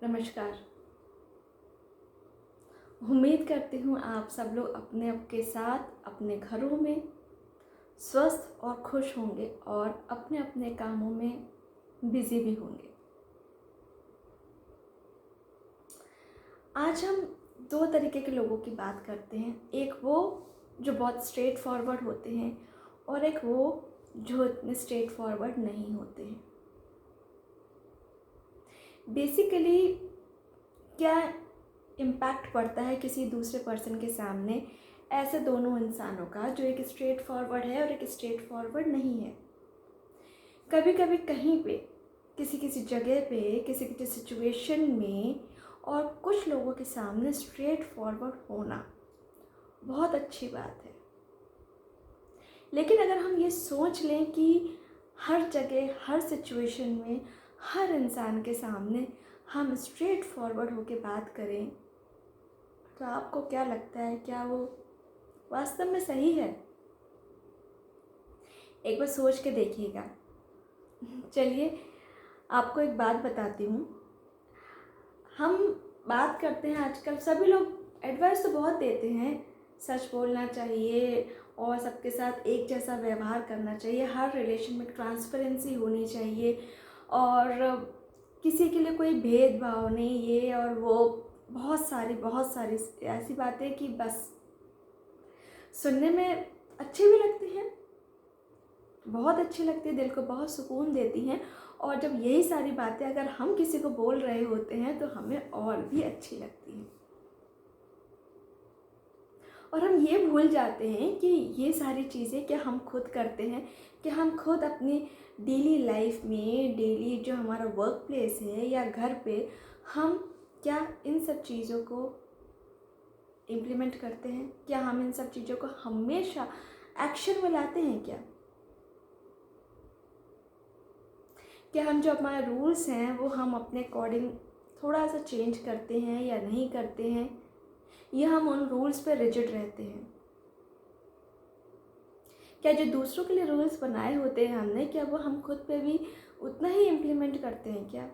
नमस्कार। उम्मीद करती हूँ आप सब लोग अपने आपके साथ अपने घरों में स्वस्थ और खुश होंगे और अपने अपने कामों में बिजी भी होंगे। आज हम दो तरीके के लोगों की बात करते हैं। एक वो जो बहुत स्ट्रेट फॉरवर्ड होते हैं और एक वो जो इतने स्ट्रेट फॉरवर्ड नहीं होते हैं। बेसिकली क्या इम्पैक्ट पड़ता है किसी दूसरे पर्सन के सामने ऐसे दोनों इंसानों का, जो एक स्ट्रेट फॉरवर्ड है और एक स्ट्रेट फॉरवर्ड नहीं है। कभी कभी कहीं पे किसी किसी जगह पे किसी किसी सिचुएशन में और कुछ लोगों के सामने स्ट्रेट फॉरवर्ड होना बहुत अच्छी बात है। लेकिन अगर हम ये सोच लें कि हर जगह हर सिचुएशन में हर इंसान के सामने हम स्ट्रेट फॉरवर्ड होके बात करें, तो आपको क्या लगता है, क्या वो वास्तव में सही है? एक बार सोच के देखिएगा। चलिए आपको एक बात बताती हूँ। हम बात करते हैं, आजकल सभी लोग एडवाइस तो बहुत देते हैं, सच बोलना चाहिए और सबके साथ एक जैसा व्यवहार करना चाहिए, हर रिलेशन में ट्रांसपेरेंसी होनी चाहिए और किसी के लिए कोई भेदभाव नहीं, ये और वो बहुत सारी ऐसी बातें कि बस सुनने में अच्छी भी लगती हैं, बहुत अच्छी लगती है, दिल को बहुत सुकून देती हैं। और जब यही सारी बातें अगर हम किसी को बोल रहे होते हैं तो हमें और भी अच्छी लगती हैं। और हम ये भूल जाते हैं कि ये सारी चीज़ें क्या हम खुद करते हैं, कि हम खुद अपनी डेली लाइफ में, डेली जो हमारा वर्क प्लेस है या घर पे, हम क्या इन सब चीज़ों को इम्प्लीमेंट करते हैं? क्या हम इन सब चीज़ों को हमेशा एक्शन में लाते हैं? क्या हम जो हमारे रूल्स हैं वो हम अपने अकॉर्डिंग थोड़ा सा चेंज करते हैं या नहीं करते हैं, या हम उन रूल्स पे रिजिड रहते हैं? क्या जो दूसरों के लिए रूल्स बनाए होते हैं हमने, क्या वो हम खुद पे भी उतना ही इम्प्लीमेंट करते हैं क्या?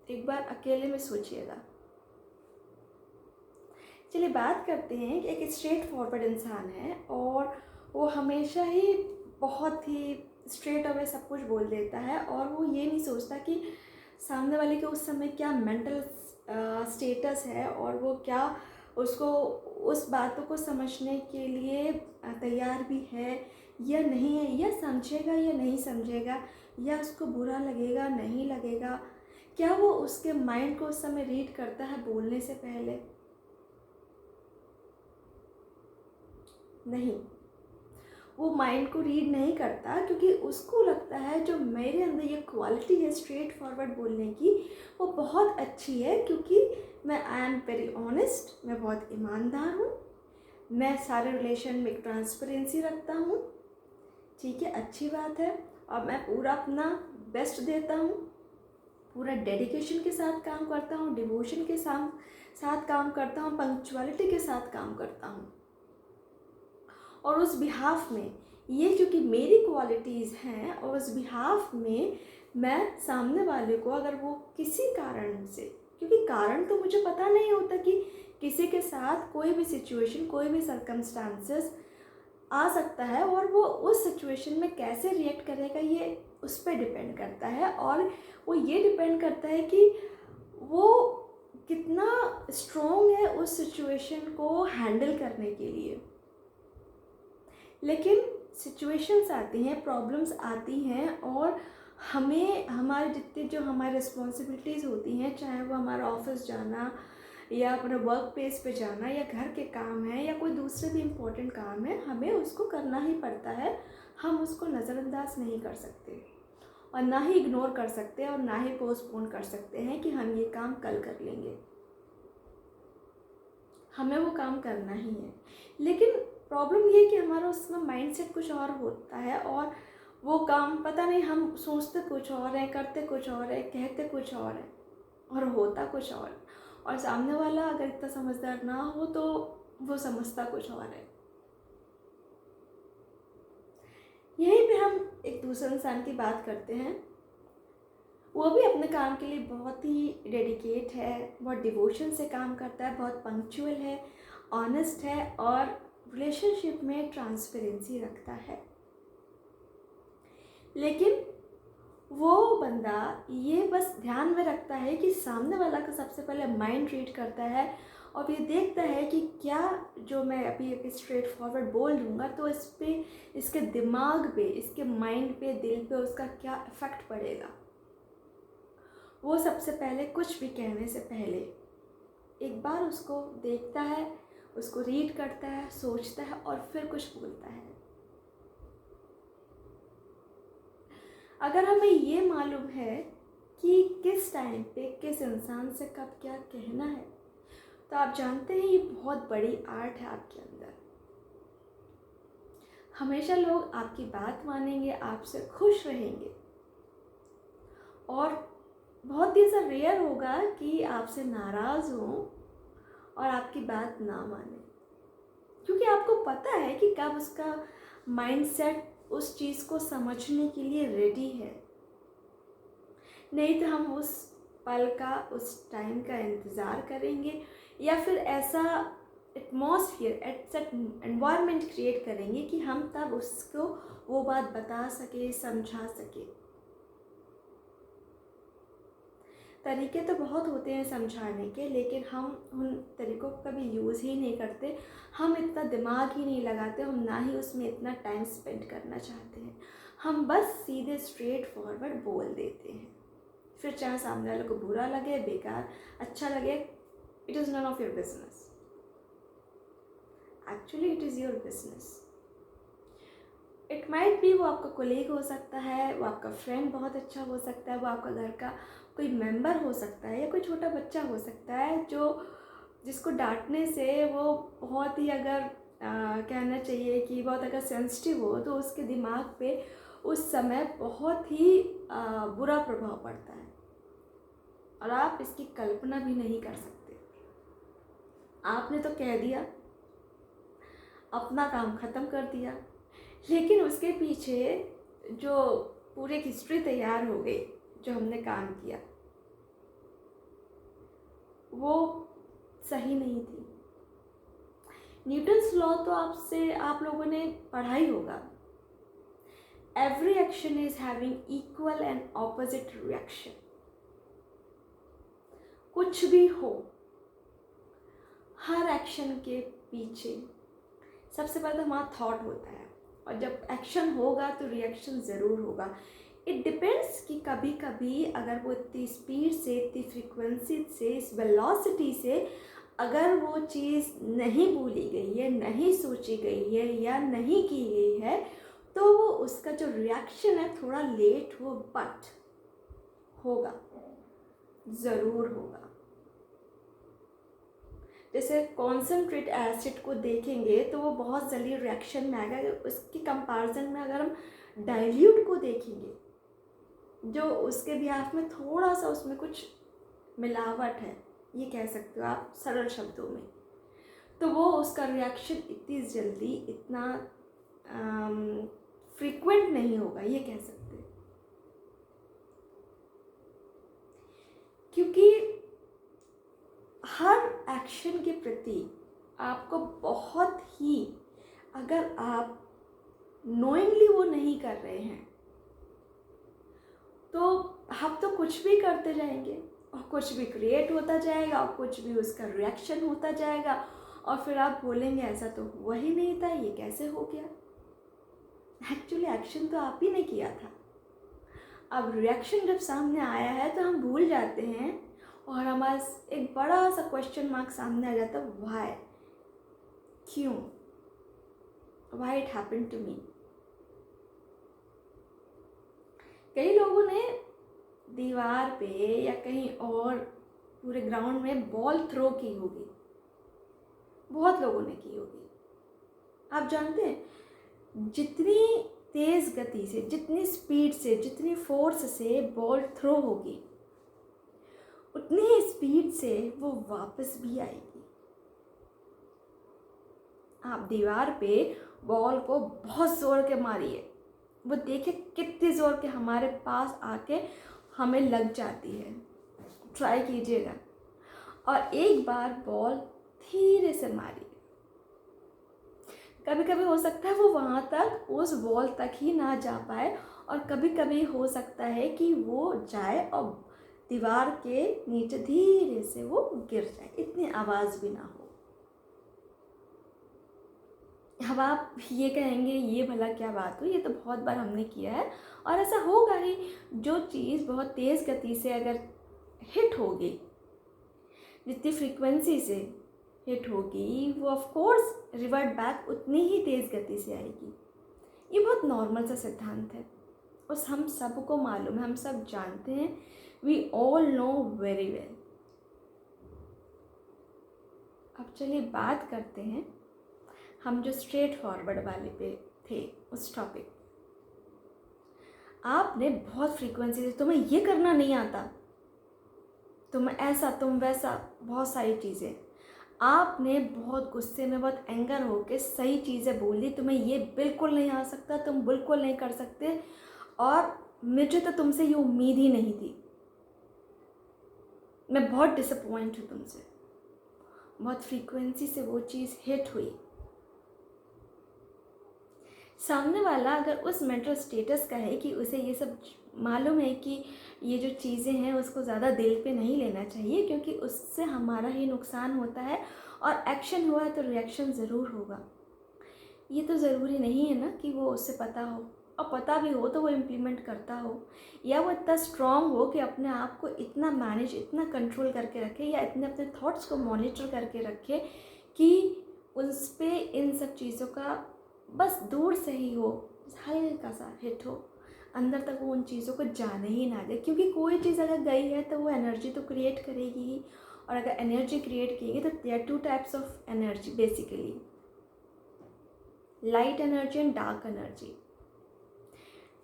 एक बार अकेले में सोचिएगा। चलिए बात करते हैं कि एक स्ट्रेट फॉरवर्ड इंसान है और वो हमेशा ही बहुत ही स्ट्रेट अवे सब कुछ बोल देता है और वो ये नहीं सोचता कि सामने वाले के उस समय क्या मेंटल स्टेटस है और वो क्या उसको उस बातों को समझने के लिए तैयार भी है या नहीं है, या समझेगा या नहीं समझेगा, या उसको बुरा लगेगा नहीं लगेगा। क्या वो उसके माइंड को उस समय रीड करता है बोलने से पहले? नहीं, वो माइंड को रीड नहीं करता, क्योंकि उसको लगता है जो मेरे अंदर ये क्वालिटी है स्ट्रेट फॉरवर्ड बोलने की, वो बहुत अच्छी है, क्योंकि मैं आई एम वेरी ऑनेस्ट, मैं बहुत ईमानदार हूँ, मैं सारे रिलेशन में ट्रांसपेरेंसी रखता हूँ। ठीक है, अच्छी बात है। और मैं पूरा अपना बेस्ट देता हूँ, पूरा डेडिकेशन के साथ काम करता हूँ, डिवोशन के साथ काम करता हूँ, पंक्चुअलिटी के साथ काम करता हूँ। और उस बिहाफ में ये जो कि मेरी क्वालिटीज़ हैं, और उस बिहाफ में मैं सामने वाले को, अगर वो किसी कारण से, क्योंकि कारण तो मुझे पता नहीं होता कि किसी के साथ कोई भी सिचुएशन, कोई भी सर्कमस्टांसेस आ सकता है और वो उस सिचुएशन में कैसे रिएक्ट करेगा, ये उस पर डिपेंड करता है। और वो ये डिपेंड करता है कि वो कितना स्ट्रॉन्ग है उस सिचुएशन को हैंडल करने के लिए। लेकिन सिचुएशंस आती हैं, प्रॉब्लम्स आती हैं, और हमें हमारे जितनी जो हमारी रिस्पॉन्सिबिलिटीज़ होती हैं, चाहे वो हमारा ऑफिस जाना या अपना वर्क प्लेस पे जाना या घर के काम है या कोई दूसरे भी इम्पोर्टेंट काम है, हमें उसको करना ही पड़ता है। हम उसको नज़रअंदाज नहीं कर सकते और ना ही इग्नोर कर सकते और ना ही पोस्टपोन कर सकते हैं कि हम ये काम कल कर लेंगे। हमें वो काम करना ही है। लेकिन प्रॉब्लम ये है कि हमारा उसमें माइंडसेट कुछ और होता है और वो काम पता नहीं, हम सोचते कुछ और हैं, करते कुछ और है, कहते कुछ और है और होता कुछ और सामने वाला अगर इतना समझदार ना हो तो वो समझता कुछ और है। यहीं पे हम एक दूसरे इंसान की बात करते हैं। वो भी अपने काम के लिए बहुत ही डेडिकेट है, बहुत डिवोशन से काम करता है, बहुत पंक्चुअल है, ऑनेस्ट है और रिलेशनशिप में ट्रांसपेरेंसी रखता है। लेकिन वो बंदा ये बस ध्यान में रखता है कि सामने वाला का सबसे पहले माइंड रीड करता है और ये देखता है कि क्या जो मैं अभी एक स्ट्रेट फॉरवर्ड बोल दूँगा तो इस पे, इसके दिमाग पे, इसके माइंड पे, दिल पे उसका क्या इफ़ेक्ट पड़ेगा। वो सबसे पहले कुछ भी कहने से पहले एक बार उसको देखता है, उसको रीड करता है, सोचता है और फिर कुछ बोलता है। अगर हमें ये मालूम है कि किस टाइम पे किस इंसान से कब क्या कहना है, तो आप जानते हैं ये बहुत बड़ी आर्ट है आपके अंदर। हमेशा लोग आपकी बात मानेंगे, आपसे खुश रहेंगे और बहुत ही ऐसा रेयर होगा कि आपसे नाराज़ हों और आपकी बात ना माने, क्योंकि आपको पता है कि कब उसका माइंडसेट उस चीज़ को समझने के लिए रेडी है। नहीं तो हम उस पल का, उस टाइम का इंतज़ार करेंगे या फिर ऐसा एटमॉस्फेयर, ऐसा एनवायरनमेंट क्रिएट करेंगे कि हम तब उसको वो बात बता सके, समझा सके। तरीके तो बहुत होते हैं समझाने के, लेकिन हम उन तरीक़ों को कभी यूज़ ही नहीं करते। हम इतना दिमाग ही नहीं लगाते, हम ना ही उसमें इतना टाइम स्पेंड करना चाहते हैं। हम बस सीधे स्ट्रेट फॉरवर्ड बोल देते हैं, फिर चाहे सामने वाले को बुरा लगे, बेकार, अच्छा लगे, it is none of your business. Actually it is your business. It might be वो आपका कोलीग हो सकता है, वो आपका फ्रेंड बहुत अच्छा हो सकता है, वो आपका घर का कोई मेंबर हो सकता है या कोई छोटा बच्चा हो सकता है जो जिसको डांटने से वो बहुत ही अगर कहना चाहिए कि बहुत अगर सेंसिटिव हो तो उसके दिमाग पे उस समय बहुत ही बुरा प्रभाव पड़ता है और आप इसकी कल्पना भी नहीं कर सकते। आपने तो कह दिया, अपना काम ख़त्म कर दिया, लेकिन उसके पीछे जो पूरी एक हिस्ट्री तैयार हो गई, जो हमने काम किया, वो सही नहीं थी। न्यूटन्स लॉ तो आप लोगों ने पढ़ा ही होगा। Every action is having equal and opposite reaction. कुछ भी हो, हर एक्शन के पीछे सबसे पहले तो हमारा थॉट होता है और जब एक्शन होगा तो रिएक्शन ज़रूर होगा। इट डिपेंड्स कि कभी कभी अगर वो इतनी स्पीड से, इतनी फ्रीक्वेंसी से, इस वेलोसिटी से अगर वो चीज़ नहीं बोली गई है, नहीं सोची गई है या नहीं की गई है, तो वो उसका जो रिएक्शन है थोड़ा लेट हो, बट होगा, ज़रूर होगा। जैसे कॉन्सेंट्रेट एसिड को देखेंगे तो वो बहुत जल्दी रिएक्शन में आएगा। उसके कंपैरिजन में अगर हम डाइल्यूट को देखेंगे, जो उसके बिहाफ में थोड़ा सा उसमें कुछ मिलावट है, ये कह सकते हो आप सरल शब्दों में, तो वो उसका रिएक्शन इतनी जल्दी, इतना फ्रीक्वेंट नहीं होगा, ये कह सकते हैं। क्योंकि हर एक्शन के प्रति आपको बहुत ही, अगर आप नोइंगली वो नहीं कर रहे हैं तो हम तो कुछ भी करते जाएंगे और कुछ भी क्रिएट होता जाएगा और कुछ भी उसका रिएक्शन होता जाएगा और फिर आप बोलेंगे ऐसा तो हुआ ही नहीं था, ये कैसे हो गया। एक्चुअली एक्शन तो आप ही ने किया था। अब रिएक्शन जब सामने आया है तो हम भूल जाते हैं और हमारा एक बड़ा सा क्वेश्चन मार्क सामने आ जाता है, व्हाई, क्यों, why it happened to me. कई लोगों ने दीवार पे या कहीं और पूरे ग्राउंड में बॉल थ्रो की होगी, बहुत लोगों ने की होगी। आप जानते हैं जितनी तेज़ गति से, जितनी स्पीड से, जितनी फोर्स से बॉल थ्रो होगी, उतनी ही स्पीड से वो वापस भी आएगी। आप दीवार पे बॉल को बहुत ज़ोर के मारिए, वो देखे कितनी ज़ोर के हमारे पास आके हमें लग जाती है। ट्राई कीजिएगा और एक बार बॉल धीरे से मारिए। कभी कभी हो सकता है वो वहाँ तक, उस बॉल तक ही ना जा पाए, और कभी कभी हो सकता है कि वो जाए और दीवार के नीचे धीरे से वो गिर जाए, इतनी आवाज़ भी ना हो। अब आप ये कहेंगे ये भला क्या बात हुई, ये तो बहुत बार हमने किया है, और ऐसा होगा ही। जो चीज़ बहुत तेज़ गति से अगर हिट होगी, जितनी फ्रीक्वेंसी से हिट होगी, वो ऑफ कोर्स रिवर्ट बैक उतनी ही तेज़ गति से आएगी। ये बहुत नॉर्मल सा सिद्धांत है, उस हम सबको मालूम है, हम सब जानते हैं। We all know very well. अब चलिए बात करते हैं हम जो स्ट्रेट फॉरवर्ड वाले पे थे, उस टॉपिक। आपने बहुत फ्रीक्वेंसी से, तुम्हें ये करना नहीं आता, तुम ऐसा तुम वैसा, बहुत सारी चीज़ें आपने बहुत गुस्से में, बहुत एंगर होके सही चीज़ें बोल दी, तुम्हें ये बिल्कुल नहीं आ सकता, तुम बिल्कुल नहीं कर सकते, और मुझे तो तुमसे ये उम्मीद ही नहीं थी, मैं बहुत डिसअपॉइंट हूँ तुमसे। बहुत फ्रीक्वेंसी से वो चीज़ हिट हुई। सामने वाला अगर उस मेंटल स्टेटस का है कि उसे ये सब मालूम है कि ये जो चीज़ें हैं उसको ज़्यादा दिल पे नहीं लेना चाहिए, क्योंकि उससे हमारा ही नुकसान होता है, और एक्शन हुआ है तो रिएक्शन ज़रूर होगा। ये तो ज़रूरी नहीं है ना कि वो उससे पता हो, और पता भी हो तो वो इम्प्लीमेंट करता हो, या वो इतना स्ट्रॉन्ग हो कि अपने आप को इतना मैनेज, इतना कंट्रोल करके रखे, या इतने अपने थॉट्स को मॉनिटर करके रखे कि उस पर इन सब चीज़ों का बस दूर से ही हो, हल्का सा हिट हो, अंदर तक वो उन चीज़ों को जाने ही ना दे। क्योंकि कोई चीज़ अगर गई है तो वो एनर्जी तो क्रिएट करेगी ही, और अगर एनर्जी क्रिएट की तो there are two types of energy basically, light energy and dark energy.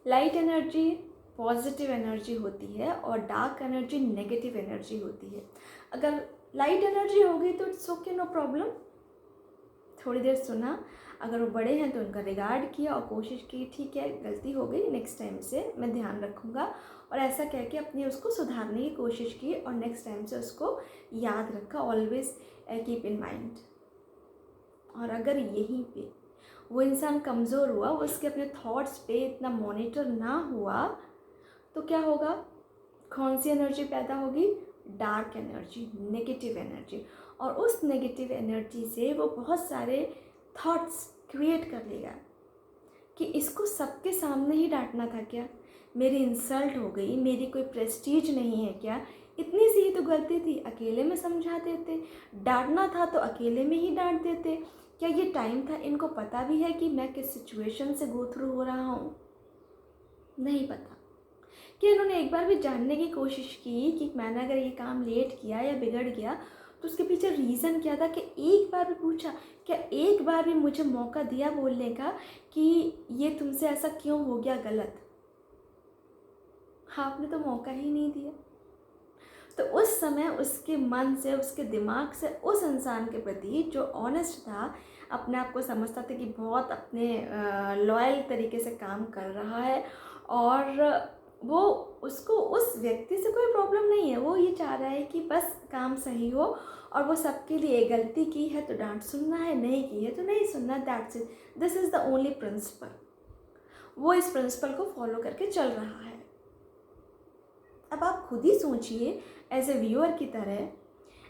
Light energy positive energy होती है और डार्क एनर्जी नेगेटिव एनर्जी होती है। अगर लाइट एनर्जी होगी तो इट्स ओके, नो प्रॉब्लम, थोड़ी देर सुना, अगर वो बड़े हैं तो उनका रिगार्ड किया और कोशिश की ठीक है गलती हो गई, नेक्स्ट टाइम से मैं ध्यान रखूँगा, और ऐसा कह के अपनी उसको सुधारने की कोशिश की, और नेक्स्ट टाइम से उसको याद रखा, ऑलवेज कीप इन माइंड। और अगर यहीं पे वो इंसान कमज़ोर हुआ, वो उसके अपने थॉट्स पे इतना मॉनिटर ना हुआ, तो क्या होगा, कौन सी एनर्जी पैदा होगी, डार्क एनर्जी, नेगेटिव एनर्जी, और उस नेगेटिव एनर्जी से वो बहुत सारे थॉट्स क्रिएट कर लेगा कि इसको सबके सामने ही डांटना था क्या, मेरी इंसल्ट हो गई, मेरी कोई प्रेस्टीज नहीं है क्या, इतनी सी ही तो गलती थी, अकेले में समझा देते, डांटना था तो अकेले में ही डांट देते, क्या ये टाइम था, इनको पता भी है कि मैं किस सिचुएशन से गो थ्रू हो रहा हूँ, नहीं पता। कि इन्होंने एक बार भी जानने की कोशिश की कि मैंने अगर ये काम लेट किया या बिगड़ गया तो उसके पीछे रीज़न क्या था, कि एक बार भी पूछा, क्या एक बार भी मुझे मौका दिया बोलने का कि ये तुमसे ऐसा क्यों हो गया गलत, आपने तो मौका ही नहीं दिया। तो उस समय उसके मन से, उसके दिमाग से उस इंसान के प्रति जो ऑनेस्ट था, अपने आप को समझता था कि बहुत अपने लॉयल तरीके से काम कर रहा है, और वो उसको उस व्यक्ति से कोई प्रॉब्लम नहीं है, वो ये चाह रहा है कि बस काम सही हो, और वो सबके लिए गलती की है तो डांट सुनना है, नहीं की है तो नहीं सुनना, that's it, this is the only principle. वो इस प्रिंसिपल को फॉलो करके चल रहा है। अब आप खुद ही सोचिए एज ए व्यूअर की तरह,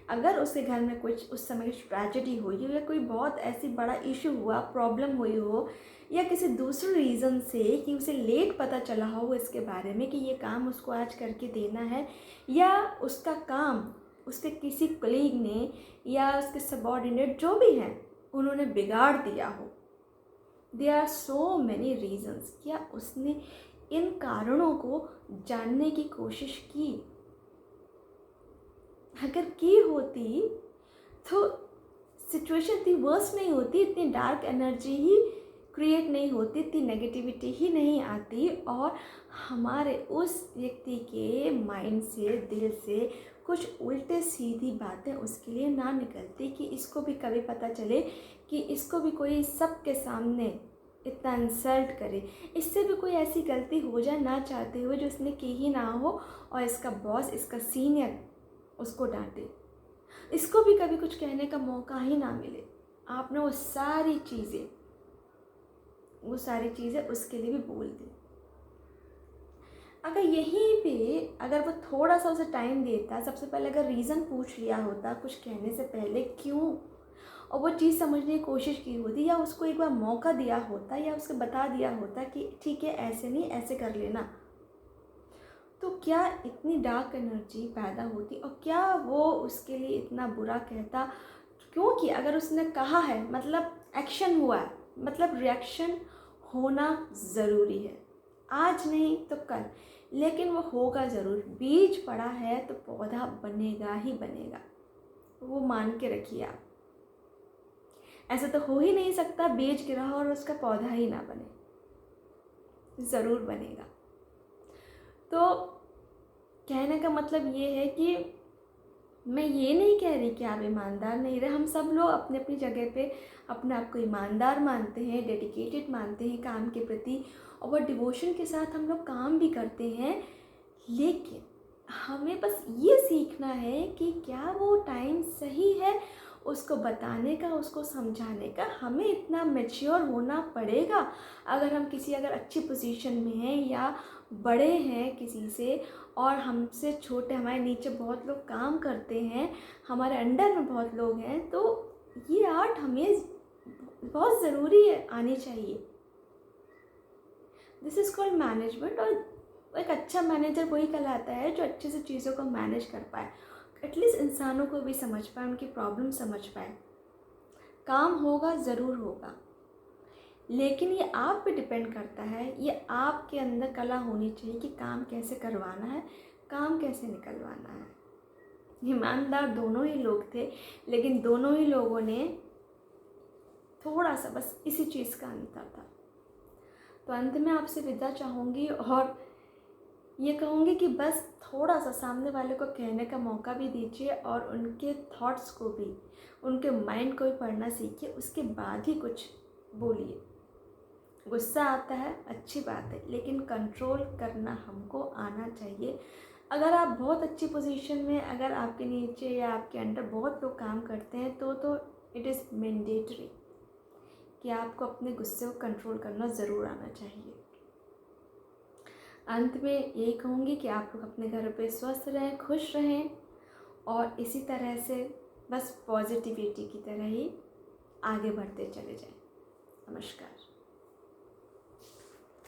अगर उसके घर में कुछ उस समय कुछ ट्रेजेडी हुई हो, या कोई बहुत ऐसी बड़ा इशू हुआ, प्रॉब्लम हुई हो, या किसी दूसरे रीज़न से कि उसे लेट पता चला हो इसके बारे में कि ये काम उसको आज करके देना है, या उसका काम उसके किसी कलीग ने या उसके सबॉर्डिनेट जो भी हैं उन्होंने बिगाड़ दिया हो, there are so many reasons, क्या उसने इन कारणों को जानने की कोशिश की? अगर की होती तो सिचुएशन इतनी वर्स नहीं होती, इतनी डार्क एनर्जी ही क्रिएट नहीं होती, इतनी नेगेटिविटी ही नहीं आती, और हमारे उस व्यक्ति के माइंड से, दिल से कुछ उल्टे सीधी बातें उसके लिए ना निकलती, कि इसको भी कभी पता चले कि इसको भी कोई सबके सामने इतना इंसल्ट करे, इससे भी कोई ऐसी गलती हो जाए ना चाहते हुए जो उसने की ही ना हो, और इसका बॉस, इसका सीनियर उसको डांटे, इसको भी कभी कुछ कहने का मौका ही ना मिले। आपने वो सारी चीज़ें उसके लिए भी बोल दी। अगर यहीं पे अगर वो थोड़ा सा उसे टाइम देता, सबसे पहले अगर रीज़न पूछ लिया होता कुछ कहने से पहले क्यों, और वो चीज़ समझने की कोशिश की होती, या उसको एक बार मौका दिया होता, या उसको बता दिया होता कि ठीक है ऐसे नहीं ऐसे कर लेना, तो क्या इतनी डार्क एनर्जी पैदा होती, और क्या वो उसके लिए इतना बुरा कहता। क्योंकि अगर उसने कहा है मतलब एक्शन हुआ है, मतलब रिएक्शन होना ज़रूरी है, आज नहीं तो कल, लेकिन वो होगा ज़रूर। बीज पड़ा है तो पौधा बनेगा ही बनेगा, वो मान के रखिए आप। ऐसा तो हो ही नहीं सकता बीज गिरा और उसका पौधा ही ना बने, ज़रूर बनेगा। तो कहने का मतलब ये है कि मैं ये नहीं कह रही कि आप ईमानदार नहीं रहे, हम सब लोग अपने अपनी जगह पे अपने आप को ईमानदार मानते हैं, डेडिकेटेड मानते हैं काम के प्रति, और वो डिवोशन के साथ हम लोग काम भी करते हैं। लेकिन हमें बस ये सीखना है कि क्या वो टाइम सही है उसको बताने का, उसको समझाने का। हमें इतना मैच्योर होना पड़ेगा, अगर हम किसी अगर अच्छी पोजीशन में हैं या बड़े हैं किसी से, और हमसे छोटे, हमारे नीचे बहुत लोग काम करते हैं, हमारे अंडर में बहुत लोग हैं, तो ये आर्ट हमें बहुत ज़रूरी है, आनी चाहिए। This is called management. और एक अच्छा मैनेजर वही कहलाता है जो अच्छे से चीज़ों को मैनेज कर पाए, एटलीस्ट इंसानों को भी समझ पाए, उनकी प्रॉब्लम समझ पाए। काम होगा, ज़रूर होगा, लेकिन ये आप पे डिपेंड करता है, ये आपके अंदर कला होनी चाहिए कि काम कैसे करवाना है, काम कैसे निकलवाना है। ईमानदार दोनों ही लोग थे, लेकिन दोनों ही लोगों ने थोड़ा सा बस इसी चीज़ का अंतर था। तो अंत में आपसे विदा चाहूँगी, और ये कहूँगी कि बस थोड़ा सा सामने वाले को कहने का मौका भी दीजिए, और उनके थॉट्स को भी, उनके माइंड को भी पढ़ना सीखिए, उसके बाद ही कुछ बोलिए। गुस्सा आता है, अच्छी बात है, लेकिन कंट्रोल करना हमको आना चाहिए। अगर आप बहुत अच्छी पोजीशन में, अगर आपके नीचे या आपके अंडर बहुत लोग काम करते हैं, तो इट इज़ मैंडेटरी कि आपको अपने गुस्से को कंट्रोल करना ज़रूर आना चाहिए। अंत में यही कहूँगी कि आप लोग अपने घर पे स्वस्थ रहें, खुश रहें, और इसी तरह से बस पॉजिटिविटी की तरह ही आगे बढ़ते चले जाएं। नमस्कार।